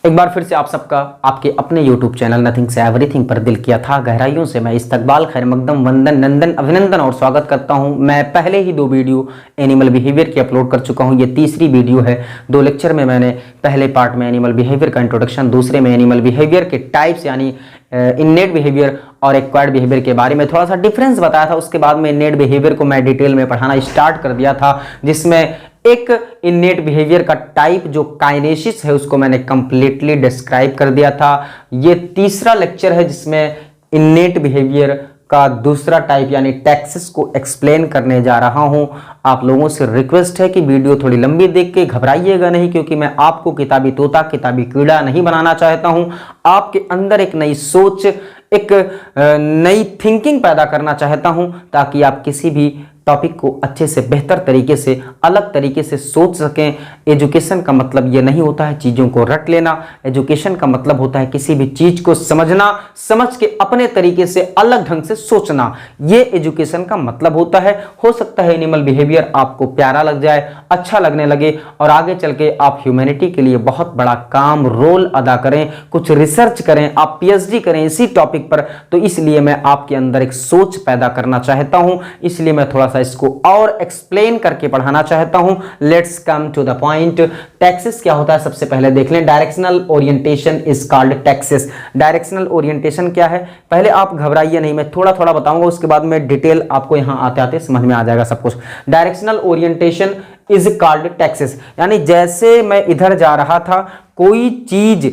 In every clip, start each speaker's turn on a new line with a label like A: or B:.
A: एक बार फिर से आप सबका आपके अपने YouTube चैनल नथिंग से एवरीथिंग पर दिल किया था गहराइयों से मैं इस्तकबाल खैर मकदम वंदन नंदन अभिनंदन और स्वागत करता हूं। मैं पहले ही 2 वीडियो एनिमल बिहेवियर की अपलोड कर चुका हूं। ये तीसरी वीडियो है। 2 लेक्चर में मैंने पहले पार्ट में एनिमल बिहेवियर का इंट्रोडक्शन, दूसरे में एनिमल बिहेवियर के टाइप्स यानी इननेट बिहेवियर और एक्वायर्ड बिहेवियर के बारे में थोड़ा सा डिफरेंस बताया था। उसके बाद में इननेट बिहेवियर को मैं डिटेल में पढ़ाना स्टार्ट कर दिया था, जिसमें एक इननेट बिहेवियर का टाइप जो काइनेसिस है उसको मैंने कंप्लीटली डिस्क्राइब कर दिया था। ये तीसरा लेक्चर है जिसमें इननेट बिहेवियर का दूसरा टाइप यानी टैक्सिस को एक्सप्लेन करने जा रहा हूं। आप लोगों से रिक्वेस्ट है कि वीडियो थोड़ी लंबी देख के घबराइएगा नहीं, क्योंकि मैं आपको किताबी तोता किताबी कीड़ा नहीं बनाना चाहता हूं। आपके अंदर एक नई सोच, एक नई थिंकिंग पैदा करना चाहता हूं, ताकि आप किसी भी टॉपिक को अच्छे से बेहतर तरीके से अलग तरीके से सोच सकें। एजुकेशन का मतलब ये नहीं होता है चीज़ों को रट लेना। एजुकेशन का मतलब होता है किसी भी चीज़ को समझना, समझ के अपने तरीके से अलग ढंग से सोचना। ये एजुकेशन का मतलब होता है। हो सकता है एनिमल बिहेवियर आपको प्यारा लग जाए, अच्छा लगने लगे और आगे चल के आप ह्यूमैनिटी के लिए बहुत बड़ा काम रोल अदा करें, कुछ रिसर्च करें, आप PhD करें इसी टॉपिक पर। तो इसलिए मैं आपके अंदर एक सोच पैदा करना चाहता हूं, इसलिए मैं थोड़ा इसको और एक्सप्लेन करके पढ़ाना चाहता हूं। Let's come to the point. Taxis क्या होता है सबसे पहले देख लें। Directional orientation is called taxis. Directional orientation क्या है, पहले आप घबराइए नहीं, मैं थोड़ा थोड़ा बताऊंगा, उसके बाद में डिटेल आपको यहां आते आते समझ में आ जाएगा सब कुछ। Directional orientation is called taxis, यानी जैसे मैं इधर जा रहा था, कोई चीज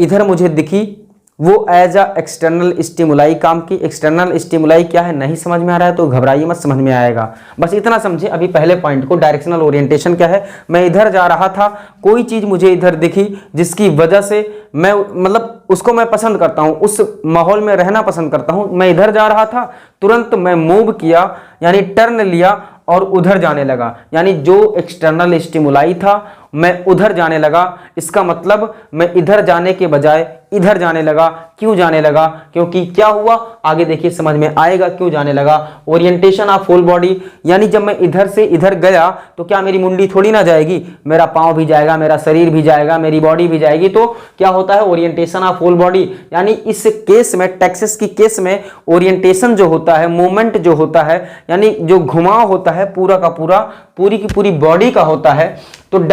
A: इधर मुझे दिखी, वो एज अ एक्सटर्नल स्टिमुलाई काम की। एक्सटर्नल स्टिमुलाई क्या है नहीं समझ में आ रहा है तो घबराइए मत, समझ में आएगा। बस इतना समझे अभी पहले पॉइंट को। डायरेक्शनल ओरिएंटेशन क्या है, मैं इधर जा रहा था, कोई चीज मुझे इधर दिखी जिसकी वजह से मैं मतलब उसको मैं पसंद करता हूं, उस माहौल में रहना पसंद करता हूं। मैं इधर जा रहा था, तुरंत मैं मूव किया यानी टर्न लिया और उधर जाने लगा, यानी जो एक्सटर्नल स्टिमुलाई था मैं उधर जाने लगा। इसका मतलब मैं इधर जाने के बजाय इधर जाने लगा। क्यों जाने लगा, क्योंकि क्या हुआ आगे देखिए समझ में आएगा क्यों जाने लगा। ओरिएंटेशन ऑफ होल बॉडी, यानी जब मैं इधर से इधर गया तो क्या मेरी मुंडी थोड़ी ना जाएगी, मेरा पांव भी जाएगा, मेरा शरीर भी जाएगा, मेरी बॉडी भी जाएगी। तो क्या होता है ओरिएंटेशन ऑफ होल बॉडी, यानी इस केस में टैक्सिस की केस में ओरिएंटेशन जो होता है, मूवमेंट जो होता है, यानी जो घुमाव होता है पूरा का पूरा, पूरी की पूरी बॉडी का होता है। तो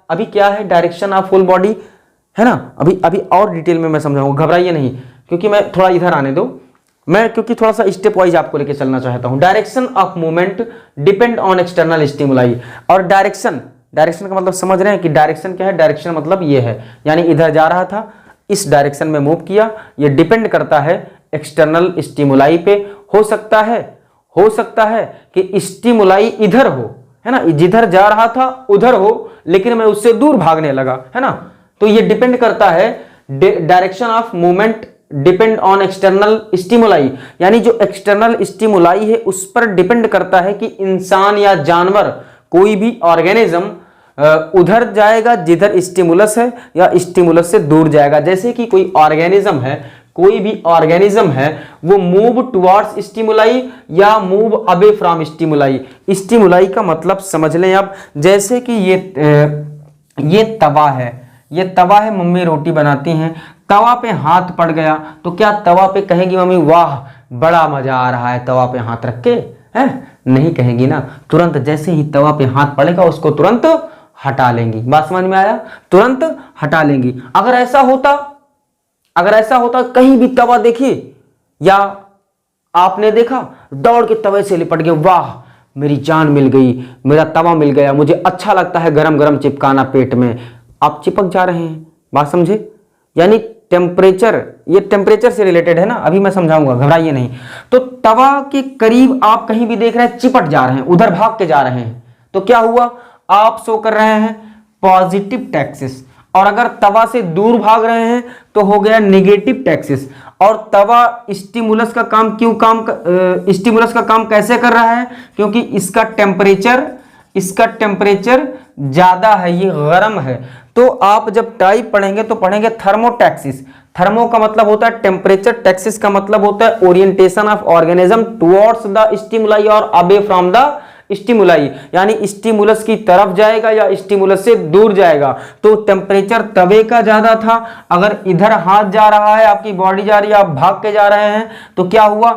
A: अभी क्या है डायरेक्शन ऑफ होल बॉडी है ना। अभी और डिटेल में मैं समझाऊंगा, घबराइए नहीं, क्योंकि मैं थोड़ा इधर आने दो, मैं क्योंकि थोड़ा सा स्टेप वाइज आपको लेके चलना चाहता हूं। Direction of movement depend on external stimuli. और डायरेक्शन का मतलब समझ रहे हैं कि डायरेक्शन क्या है। डायरेक्शन मतलब ये है, यानी इधर जा रहा था, इस डायरेक्शन में मूव किया, ये डिपेंड करता है एक्सटर्नल स्टिमुलाई पे। हो सकता है कि स्टिमुलाई इधर हो, है ना, जिधर जा रहा था उधर हो, लेकिन मैं उससे दूर भागने लगा, है ना। तो ये डिपेंड करता है, direction of movement depend on external stimuli, यानी जो एक्सटर्नल स्टिमुलाई है उस पर डिपेंड करता है कि इंसान या जानवर, कोई भी ऑर्गेनिज्म उधर जाएगा जिधर स्टिमुलस है या स्टिमुलस से दूर जाएगा। जैसे कि कोई भी ऑर्गेनिज्म है वो मूव टुवर्ड्स स्टिमुलाई या move away from stimuli. Stimuli का मतलब समझ लें आप, जैसे कि ये तवा है, मम्मी रोटी बनाती हैं, तवा पे हाथ पड़ गया तो क्या तवा पे कहेंगी मम्मी वाह बड़ा मजा आ रहा है तवा पे हाथ रख के, है नहीं कहेंगी ना। तुरंत जैसे ही तवा पे हाथ पड़ेगा उसको तुरंत हटा लेंगी। बात समझ में आया, तुरंत हटा लेंगी। अगर ऐसा होता कहीं भी तवा देखिए या आपने देखा, दौड़ के तवे से लिपट गए, वाह मेरी जान मिल गई, मेरा तवा मिल गया, मुझे अच्छा लगता है गरम गरम चिपकाना पेट में, आप चिपक जा रहे हैं। बात समझे, यानी टेम्परेचर, ये टेम्परेचर से रिलेटेड है ना, अभी मैं समझाऊंगा, घबराइए नहीं। तो तवा के करीब आप कहीं भी देख रहे हैं, चिपट जा रहे हैं, उधर भाग के जा रहे हैं, तो क्या हुआ, आप शो कर रहे हैं पॉजिटिव टैक्सिस। और अगर तवा से दूर भाग रहे हैं तो हो गया नेगेटिव टैक्सिस। और तवा स्टिमुलस का काम कैसे कर रहा है, क्योंकि इसका टेम्परेचर ज्यादा है, ये गर्म है। तो आप जब टाइप पढ़ेंगे तो पढ़ेंगे थर्मोटैक्सिस। थर्मो का मतलब होता है टेम्परेचर, टैक्सिस का मतलब होता है orientation of organism towards the stimuli और अवे फ्रॉम द स्टिमुलाई, यानी स्टिमुलस की तरफ जाएगा या स्टिमुलस से दूर जाएगा। तो टेम्परेचर तवे का ज्यादा था। अगर इधर हाथ जा रहा है, आपकी बॉडी जा रही है, आप भाग के जा रहे हैं, तो क्या हुआ,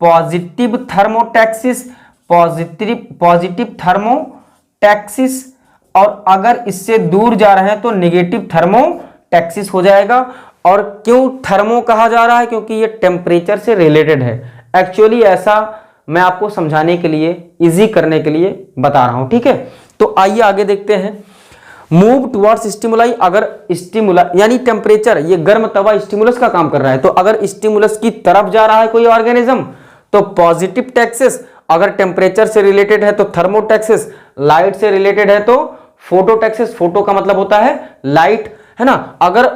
A: पॉजिटिव थर्मोटैक्सिस, पॉजिटिव थर्मोटैक्सिस। और अगर इससे दूर जा रहे हैं तो नेगेटिव थर्मोटैक्सिस हो जाएगा। और क्यों थर्मो कहा जा रहा है, क्योंकि ये टेम्परेचर से रिलेटेड है। एक्चुअली ऐसा मैं आपको समझाने के लिए, इजी करने के लिए बता रहा हूं, ठीक है। तो आइए आगे देखते हैं। मूव टुवर्ड्स स्टिमुलाई, अगर स्टिमुला यानी टेम्परेचर, ये गर्म तवा स्टिमुलस का काम कर रहा है, तो अगर स्टिमुलस की तरफ जा रहा है कोई ऑर्गेनिज्म तो पॉजिटिव टैक्सिस, अगर टेम्परेचर से रिलेटेड है तो थर्मोटैक्सिस, लाइट से रिलेटेड है तो फोटोटैक्सिस, फोटो का मतलब होता है लाइट, है ना। अगर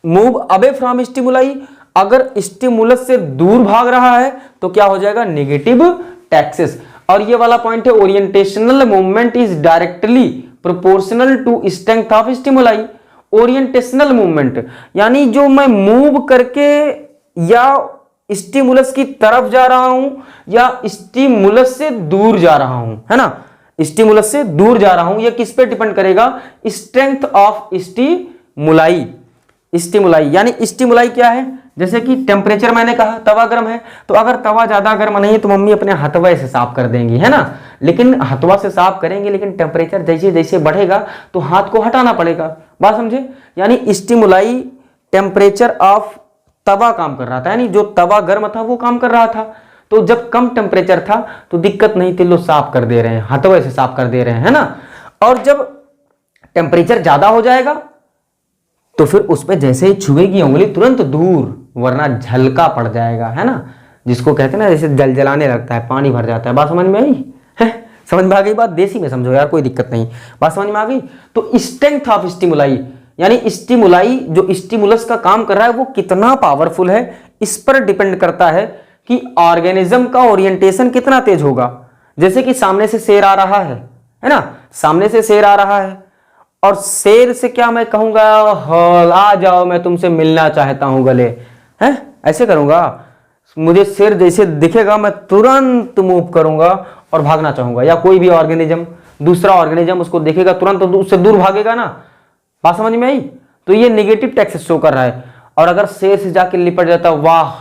A: मूव अवे फ्रॉम स्टिमुलाई, अगर स्टिमुलस से दूर भाग रहा है तो क्या हो जाएगा, नेगेटिव टैक्सिस। और ये वाला पॉइंट है, orientational movement is directly proportional to strength of stimuli. Orientational movement यानी जो मैं मूव करके या स्टिमुलस की तरफ जा रहा हूं या स्टिमुलस से दूर जा रहा हूं, है ना, स्टिमुलस से दूर जा रहा हूं, यह किस पे डिपेंड करेगा, स्ट्रेंथ ऑफ स्टिमुलाई। स्टिमुलाई यानी स्टिमुलाई क्या है, जैसे कि टेम्परेचर मैंने कहा तवा गर्म है, तो अगर तवा ज्यादा गर्म नहीं है तो मम्मी अपने हथवे से साफ कर देंगी, है ना। लेकिन हथवा से साफ करेंगे, लेकिन टेम्परेचर जैसे जैसे बढ़ेगा तो हाथ को हटाना पड़ेगा। बात समझे, यानी स्टिमुलाई टेम्परेचर ऑफ तवा काम कर रहा था, यानी जो तवा गर्म था वो काम कर रहा था। तो जब कम टेम्परेचर था तो दिक्कत नहीं थी, लो साफ कर दे रहे हैं, हथवे से साफ कर दे रहे हैं, है ना। और जब टेम्परेचर ज्यादा हो जाएगा तो फिर उस पर जैसे ही छुएगी उंगली तुरंत दूर, वरना झलका पड़ जाएगा, है ना, जिसको कहते हैं ना जैसे जलजलाने लगता है, पानी भर जाता है। बात समझ में आई है? समझ में आ गई बात, देसी में समझो यार, कोई दिक्कत नहीं, बात समझ में आ गई। तो स्ट्रेंथ ऑफ स्टिमुलाई यानी स्टिमुलाई जो स्टिमुलस का काम कर रहा है वो कितना पावरफुल है, इस पर डिपेंड करता है कि ऑर्गेनिज्म का ओरिएंटेशन कितना तेज होगा। जैसे कि सामने से शेर आ रहा है ना, सामने से शेर आ रहा है और शेर से क्या मैं कहूंगा, आ जाओ मैं तुमसे मिलना चाहता हूं गले, हैं, ऐसे करूंगा। मुझे शेर जैसे दिखेगा मैं तुरंत मूव करूंगा और भागना चाहूंगा। या कोई भी ऑर्गेनिज्म, दूसरा ऑर्गेनिज्म उसको देखेगा तुरंत तो उससे दूर भागेगा ना। बात समझ में आई। तो ये नेगेटिव टैक्सिस शो कर रहा है। और अगर शेर से जाके लिपट जाता, वाह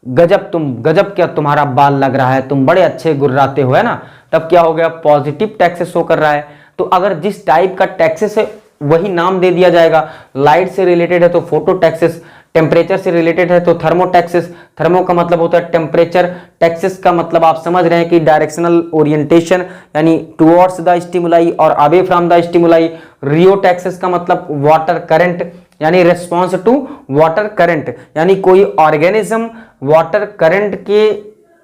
A: गजब, तुम गजब क्या तुम्हारा बाल लग रहा है, तुम बड़े अच्छे गुर्राते हो, है ना, तब क्या हो गया, पॉजिटिव टैक्सिस शो कर रहा है। तो अगर जिस टाइप का टैक्सिस है वही नाम दे दिया जाएगा। लाइट से रिलेटेड है तो फोटो टैक्सिस, टेम्परेचर से रिलेटेड है तो थर्मोटैक्सिस। थर्मो का मतलब होता है टेम्परेचर, टैक्सिस का मतलब आप समझ रहे हैं कि डायरेक्शनल ओरिएंटेशन यानी टुवर्ड्स द स्टिमुलाई और अवे फ्रॉम द स्टिमुलाई। रियोटैक्सिस का मतलब वाटर करंट यानी रिस्पॉन्स टू वाटर करंट, यानी कोई ऑर्गेनिज्म वाटर करंट के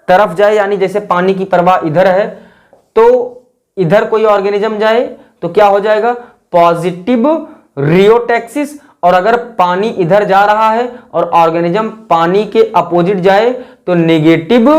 A: तरफ जाए, यानी जैसे पानी की प्रवाह इधर है तो इधर कोई ऑर्गेनिज्म जाए तो क्या हो जाएगा, पॉजिटिव रियोटैक्सिस। और अगर पानी इधर जा रहा है और ऑर्गेनिज्म पानी के अपोजिट जाए तो नेगेटिव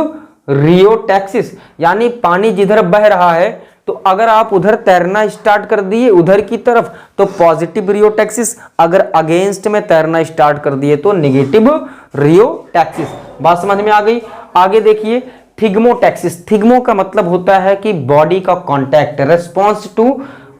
A: रियोटैक्सिस, यानी पानी जिधर बह रहा है तो अगर आप उधर तैरना स्टार्ट कर दिए उधर की तरफ तो पॉजिटिव रियोटैक्सिस, अगर अगेंस्ट में तैरना स्टार्ट कर दिए तो नेगेटिव रियोटैक्सिस। बात समझ में आ गई। आगे देखिए थिग्मोटैक्सिस। थिग्मो का मतलब होता है कि बॉडी का कांटेक्ट,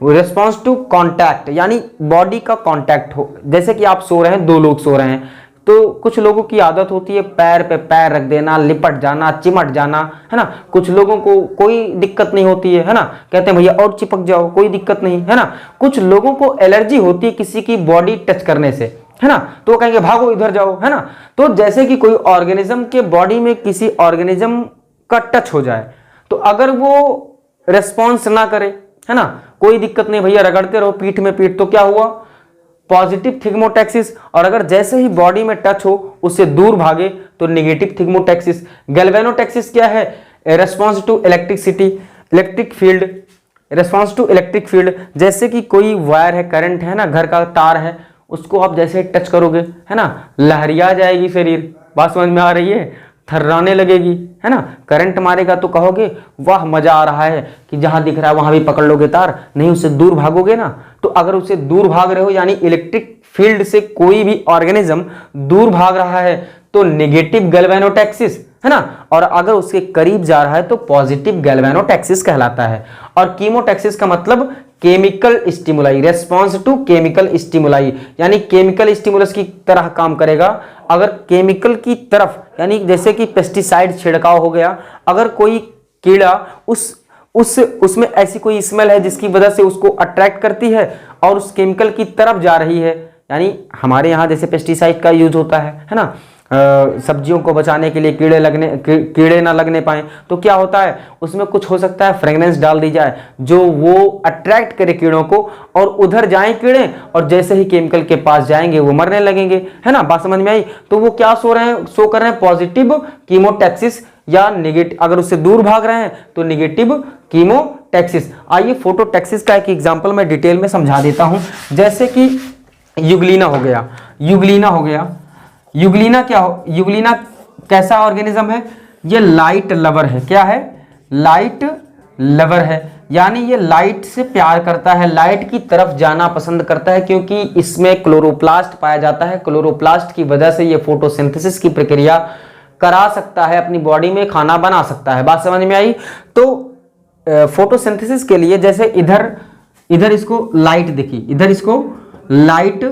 A: रिस्पॉन्स टू कांटेक्ट, यानी बॉडी का कांटेक्ट हो। जैसे कि आप सो रहे हैं, दो लोग सो रहे हैं, तो कुछ लोगों की आदत होती है पैर पे पैर रख देना, लिपट जाना, चिमट जाना, है ना। कुछ लोगों को कोई दिक्कत नहीं होती है ना, कहते हैं भैया और चिपक जाओ, कोई दिक्कत नहीं, है ना। कुछ लोगों को एलर्जी होती है किसी की बॉडी टच करने से, है ना, तो वो कहेंगे भागो इधर जाओ, है ना। तो जैसे कि कोई ऑर्गेनिज्म के बॉडी में किसी ऑर्गेनिज्म का टच हो जाए तो अगर वो रेस्पॉन्स ना करे, है ना, कोई दिक्कत नहीं भैया रगड़ते रहो पीठ में पीठ, तो क्या हुआ, पॉजिटिव थिग्मोटैक्सिस। और अगर जैसे ही बॉडी में टच हो उससे दूर भागे तो नेगेटिव थिग्मोटैक्सिस। गैल्वेनोटैक्सिस क्या है, response to electricity, electric field, response to electric field. जैसे कि कोई वायर है, करंट है ना, घर का तार है, उसको आप जैसे टच करोगे, है ना, लहरिया जाएगी शरीर। बात समझ में आ रही है, थर्राने लगेगी, है ना। करंट मारेगा तो कहोगे वाह मजा आ रहा है कि जहां दिख रहा है वहां भी पकड़ लोगे तार, नहीं उससे दूर भागोगे ना। तो अगर उससे दूर भाग रहे हो यानी इलेक्ट्रिक फील्ड से कोई भी ऑर्गेनिज्म दूर भाग रहा है तो नेगेटिव गैल्वेनोटैक्सिस, है ना, और अगर उसके करीब जा रहा है तो पॉजिटिव गैल्वेनोटैक्सिस कहलाता है। और कीमोटैक्सिस का मतलब chemical stimuli, response to chemical stimuli, यानी केमिकल स्टिमुलस की तरह काम करेगा। अगर केमिकल की तरफ, यानी जैसे कि पेस्टिसाइड छिड़काव हो गया, अगर कोई कीड़ा उसमें ऐसी कोई स्मेल है जिसकी वजह से उसको अट्रैक्ट करती है और उस केमिकल की तरफ जा रही है, यानी हमारे यहाँ जैसे पेस्टिसाइड का यूज होता है ना, सब्जियों को बचाने के लिए कीड़े ना लगने पाए, तो क्या होता है उसमें कुछ हो सकता है फ्रेगनेंस डाल दी जाए जो वो अट्रैक्ट करे कीड़ों को और उधर जाएं कीड़े, और जैसे ही केमिकल के पास जाएंगे वो मरने लगेंगे, है ना, बात समझ में आई। तो वो क्या शो कर रहे हैं पॉजिटिव कीमोटैक्सिस, या नेगेटिव, अगर उससे दूर भाग रहे हैं तो नेगेटिव कीमोटैक्सिस। आइए फोटोटैक्सिस का एक एग्जांपल मैं डिटेल में समझा देता हूं। जैसे कि यूग्लिना हो गया, यूग्लिना कैसा ऑर्गेनिज्म है? ये लाइट लवर है। क्या है? लाइट लवर है, यानी ये लाइट से प्यार करता है, लाइट की तरफ जाना पसंद करता है, क्योंकि इसमें क्लोरोप्लास्ट पाया जाता है। क्लोरोप्लास्ट की वजह से ये फोटोसिंथेसिस की प्रक्रिया करा सकता है, अपनी बॉडी में खाना बना सकता है। बात समझ में आई? तो फोटोसिंथेसिस के लिए जैसे इधर इसको लाइट दिखी, इधर इसको लाइट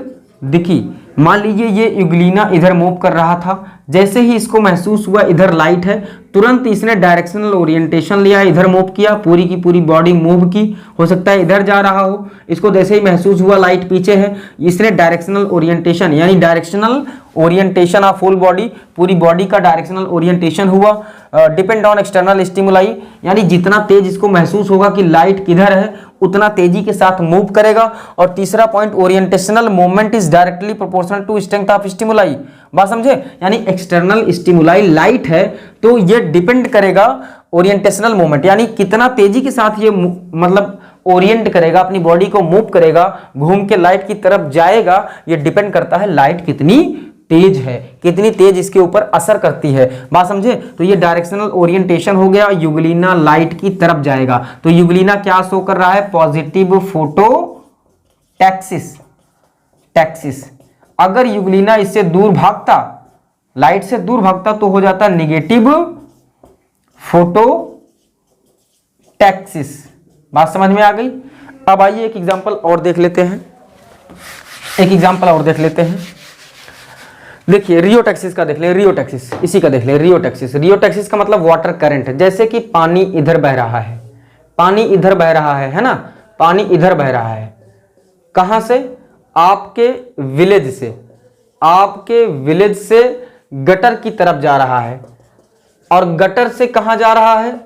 A: दिखी, मान लीजिए ये यूग्लिना इधर मूव कर रहा था, जैसे ही इसको महसूस हुआ इधर लाइट है, तुरंत इसने डायरेक्शनल ओरिएंटेशन लिया, इधर मूव किया, पूरी की पूरी बॉडी मूव की, हो सकता है इधर जा रहा हो, इसको जैसे ही महसूस हुआ लाइट पीछे है, इसने डायरेक्शनल ओरिएंटेशन, यानी directional orientation of full body, पूरी बॉडी का डायरेक्शनल ओरिएंटेशन हुआ। डिपेंड ऑन एक्सटर्नल स्टिमुलाई, यानी जितना तेज इसको महसूस होगा कि लाइट किधर है उतना तेजी के साथ मूव करेगा। और तीसरा point, orientational movement is directly proportional to strength of stimuli. बात समझे? यानी एक्सटर्नल स्टिमुलाई लाइट है तो ये डिपेंड करेगा ओरिएंटेशनल मूवमेंट, यानी कितना तेजी के साथ ये मतलब ओरिएंट करेगा, अपनी बॉडी को मूव करेगा, घूम के लाइट की तरफ जाएगा, ये डिपेंड करता है लाइट कितनी तेज है, कितनी तेज इसके ऊपर असर करती है। बात समझे? तो ये डायरेक्शनल ओरिएंटेशन हो गया, यूग्लिना लाइट की तरफ जाएगा, तो यूग्लिना क्या शो कर रहा है? पॉजिटिव फोटोटैक्सिस। अगर यूग्लिना इससे दूर भागता, लाइट से दूर भागता, तो हो जाता नेगेटिव फोटोटैक्सिस। बात समझ में आ गई? अब आइए एक एग्जांपल और देख लेते हैं, देखिए रियोटैक्सिस का देख ले, इसी का देख ले, रियोटैक्सिस का मतलब वाटर करंट। जैसे कि पानी इधर बह रहा है, है ना, पानी इधर बह रहा है, कहां से? आपके विलेज से गटर की तरफ जा रहा है, और गटर से कहां जा रहा है?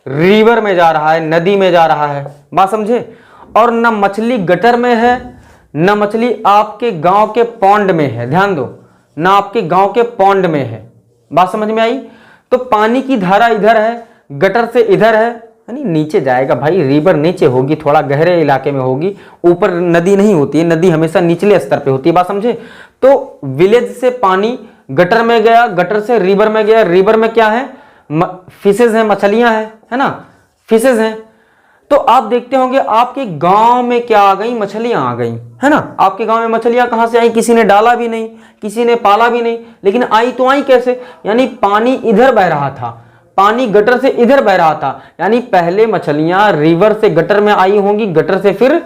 A: रिवर में जा रहा है, नदी में जा रहा है। बात समझे? और न मछली गटर में है, न मछली आपके गांव के पॉन्ड में है, ध्यान दो, ना आपके गांव के पॉन्ड में है। बात समझ में आई? तो पानी की धारा इधर है, गटर से इधर है, यानी नीचे जाएगा भाई, रिवर नीचे होगी, थोड़ा गहरे इलाके में होगी, ऊपर नदी नहीं होती है, नदी हमेशा निचले स्तर पे होती है। बात समझे? तो विलेज से पानी गटर में गया, गटर से रिवर में गया, रिवर में क्या है? फिशेज हैं, मछलियां हैं, है ना, फिशेज हैं। तो आप देखते होंगे आपके गांव में क्या आ गई? मछलियां आ गई, है ना। आपके गांव में मछलियां कहां से आई? किसी ने डाला भी नहीं, किसी ने पाला भी नहीं, लेकिन आई तो आई कैसे? यानी पानी इधर बह रहा था, पानी गटर से इधर बह रहा था, यानी पहले मछलियां रिवर से गटर में आई होंगी, गटर से फिर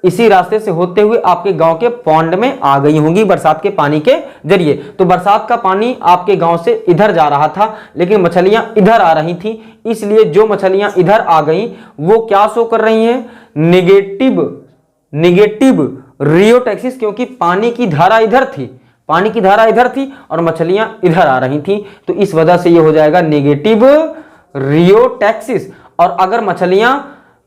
A: इसी रास्ते से होते हुए आपके गांव के पॉन्ड में आ गई होंगी बरसात के पानी के जरिए। तो बरसात का पानी आपके गांव से इधर जा रहा था, लेकिन मछलियां इधर आ रही थी, इसलिए जो मछलियां इधर आ गई वो क्या शो कर रही हैं? नेगेटिव रियोटैक्सिस, क्योंकि पानी की धारा इधर थी और मछलियां इधर आ रही थी, तो इस वजह से ये हो जाएगा नेगेटिव रियोटैक्सिस। और अगर मछलियां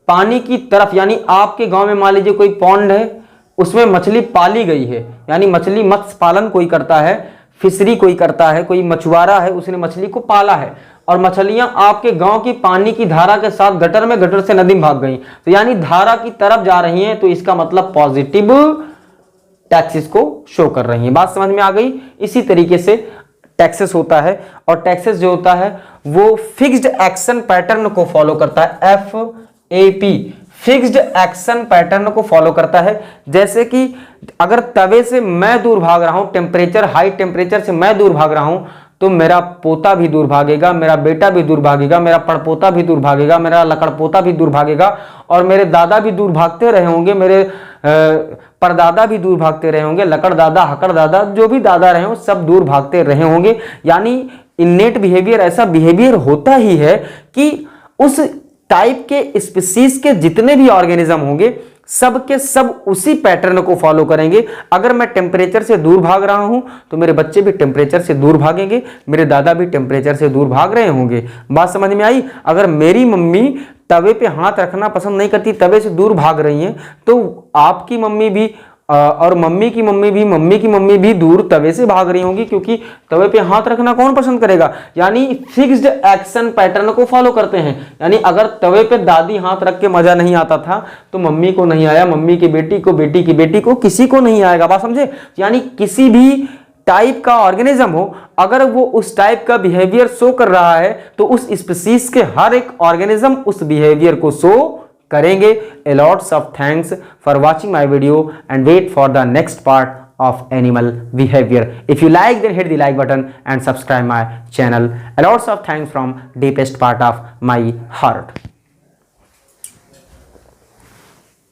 A: पानी की तरफ, यानी आपके गांव में मान लीजिए कोई पॉन्ड है, उसमें मछली पाली गई है, यानी मछली मत्स्य पालन कोई करता है, फिशरी कोई करता है, कोई मछुआरा है, उसने मछली को पाला है, और मछलियां आपके गांव की पानी की धारा के साथ गटर से नदी में भाग गई, तो यानी धारा की तरफ जा रही हैं, तो इसका मतलब पॉजिटिव टैक्सिस को शो कर रही हैं। बात समझ में आ गई? इसी तरीके से टैक्सेस होता है, और टैक्सेस जो होता है वो फिक्स्ड एक्शन पैटर्न को फॉलो करता है, FAP फिक्स्ड एक्शन पैटर्न को फॉलो करता है। जैसे कि अगर तवे से मैं दूर भाग रहा हूं, टेम्परेचर हाई टेम्परेचर से मैं दूर भाग रहा हूं, तो मेरा पोता भी दूर भागेगा, मेरा बेटा भी दूर भागेगा, मेरा पड़पोता भी दूर भागेगा, मेरा लकड़पोता भी दूर भागेगा, और मेरे दादा भी दूर भागते रहे होंगे, मेरे परदादा भी दूर भागते रहे होंगे, लकड़ दादा, हकड़ दादा, जो भी दादा रहे हो सब दूर भागते रहे होंगे। यानी इन्नेट बिहेवियर ऐसा बिहेवियर होता ही है कि उस टाइप के स्पीसीज के जितने भी ऑर्गेनिज्म होंगे सब के सब उसी पैटर्न को फॉलो करेंगे। अगर मैं टेम्परेचर से दूर भाग रहा हूं तो मेरे बच्चे भी टेम्परेचर से दूर भागेंगे, मेरे दादा भी टेम्परेचर से दूर भाग रहे होंगे। बात समझ में आई? अगर मेरी मम्मी तवे पे हाथ रखना पसंद नहीं करती, तवे से दूर भाग रही हैं, तो आपकी मम्मी भी और मम्मी की मम्मी भी दूर तवे से भाग रही होंगी, क्योंकि तवे पे हाथ रखना कौन पसंद करेगा। यानी फिक्स्ड एक्शन पैटर्न को फॉलो करते हैं। यानी अगर तवे पे दादी हाथ रख के मजा नहीं आता था तो मम्मी को नहीं आया, मम्मी की बेटी को, बेटी की बेटी को, किसी को नहीं आएगा। बात समझे? यानी किसी भी टाइप का ऑर्गेनिज्म हो, अगर वो उस टाइप का बिहेवियर शो कर रहा है तो उस स्पीसीज के हर एक ऑर्गेनिज्म उस बिहेवियर को शो करेंगे। A lots of thanks for watching my video and wait for the next part of animal behavior. If you like, then hit the like button and subscribe my channel. A lots of thanks from deepest part of my heart.